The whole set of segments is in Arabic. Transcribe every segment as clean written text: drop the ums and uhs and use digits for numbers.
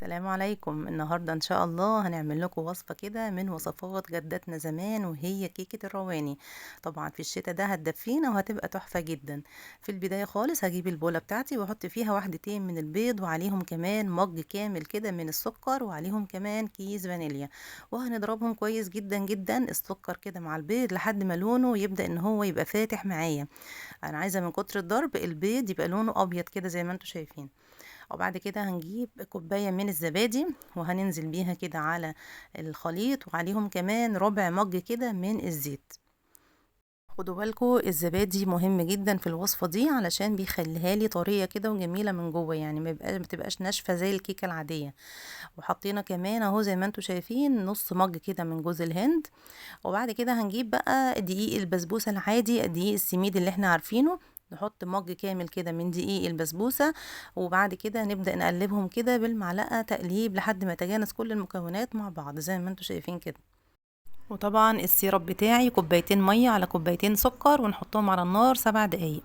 السلام عليكم. النهاردة ان شاء الله هنعمل لكم وصفة كده من وصفات جدتنا زمان، وهي كيكة الرواني. طبعا في الشتاء ده هتدفينا وهتبقى تحفة جدا. في البداية خالص هجيب البولة بتاعتي واحط فيها واحدتين من البيض، وعليهم كمان مج كامل كده من السكر، وعليهم كمان كيس فانيليا. وهنضربهم كويس جدا جدا السكر كده مع البيض لحد ما لونه يبدأ ان هو يبقى فاتح معايا. انا عايزة من كتر الضرب البيض يبقى لونه ابيض كده زي ما انتم شايفين. وبعد كده هنجيب كوباية من الزبادي وهننزل بيها كده على الخليط، وعليهم كمان ربع مج كده من الزيت. خدوا بالكوا الزبادي مهم جدا في الوصفة دي علشان بيخليها لي طرية كده وجميلة من جوه، يعني ما تبقاش ناشفة زي الكيكة العادية. وحطينا كمان اهو زي ما انتم شايفين نص مج كده من جوز الهند. وبعد كده هنجيب بقى دقيق البسبوسة العادي، دقيق السميد اللي احنا عارفينه. نحط مج كامل كده من دقيق البسبوسة. وبعد كده نبدأ نقلبهم كده بالمعلقة تقليب لحد ما يتجانس كل المكونات مع بعض زي ما انتم شايفين كده. وطبعا السيرب بتاعي كوبايتين مية على كوبايتين سكر، ونحطهم على النار 7 دقايق.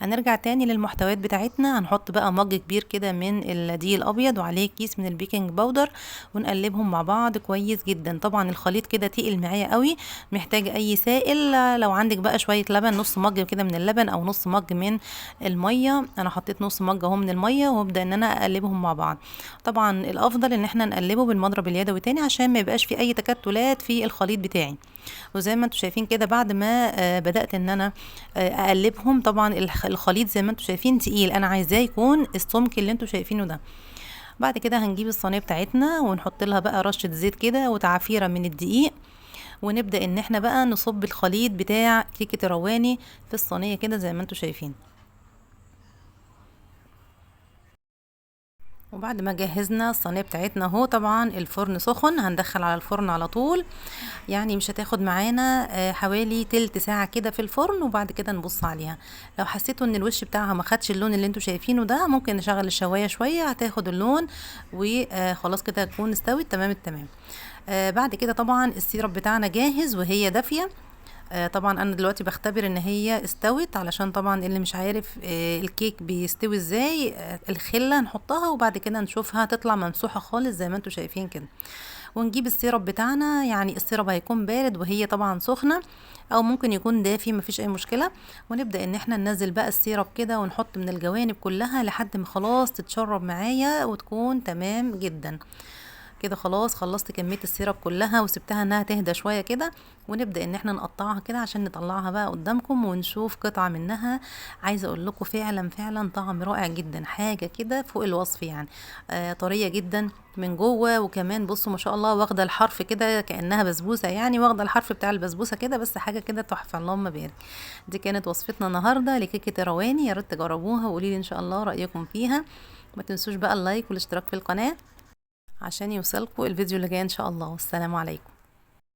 هنرجع تاني للمحتويات بتاعتنا. هنحط بقى مج كبير كده من الدقيق الابيض وعليه كيس من البيكنج باودر، ونقلبهم مع بعض كويس جدا. طبعا الخليط كده تقل معايا قوي، محتاج اي سائل. لو عندك بقى شويه لبن، نص مج كده من اللبن او نص مج من الميه. انا حطيت نص مج اهو من الميه، وابدا ان انا اقلبهم مع بعض. طبعا الافضل ان احنا نقلبه بالمضرب اليدوي تاني عشان ما يبقاش في اي تكتلات في الخليط بتاعي. وزي ما انتم شايفين كده بعد ما بدأت ان انا اقلبهم. طبعا الخليط زي ما انتم شايفين تقيل، انا عايزاه يكون السمك اللي انتم شايفينه ده. بعد كده هنجيب الصينيه بتاعتنا ونحط لها بقى رشه زيت كده وتعفيره من الدقيق، ونبدأ ان احنا بقى نصب الخليط بتاع كيكه الرواني في الصينيه كده زي ما انتم شايفين. وبعد ما جهزنا الصينيه بتاعتنا اهو، طبعا الفرن سخن، هندخل على الفرن على طول. يعني مش هتاخد معانا حوالي تلت ساعة كده في الفرن، وبعد كده نبص عليها. لو حسيتوا ان الوش بتاعها ما خدش اللون اللي انتوا شايفينه ده، ممكن نشغل الشواية شوية هتاخد اللون، وخلاص كده تكون استوت تمام التمام. بعد كده طبعا السيرب بتاعنا جاهز وهي دافية. طبعا انا دلوقتي بختبر ان هي استوت، علشان طبعا اللي مش عارف الكيك بيستوي ازاي. الخلة نحطها وبعد كده نشوفها تطلع ممسوحة خالص زي ما انتوا شايفين كده. ونجيب السيرب بتاعنا، يعني السيرب هيكون بارد وهي طبعا سخنة، او ممكن يكون دافي مفيش اي مشكلة. ونبدأ ان احنا ننزل بقى السيرب كده ونحط من الجوانب كلها لحد ما خلاص تتشرب معايا وتكون تمام جدا. كده خلاص خلصت كمية السيرب كلها وسبتها انها تهدى شوية كده. ونبدأ ان احنا نقطعها كده عشان نطلعها بقى قدامكم ونشوف قطعة منها. عايزة اقول لكم فعلا فعلا طعم رائع جدا، حاجة كده فوق الوصف يعني. طرية جدا من جوه، وكمان بصوا ما شاء الله واخدة الحرف كده كأنها بسبوسة، يعني واخدة الحرف بتاع البسبوسة كده، بس حاجة كده تحفة اللهم بارك. دي كانت وصفتنا النهاردة لكيكة الرواني، يا ريت تجربوها وقولي لي ان شاء الله رأيكم فيها. ما تنسوش بقى اللايك والاشتراك في القناة عشان يوصلكوا الفيديو اللي جاي ان شاء الله. والسلام عليكم.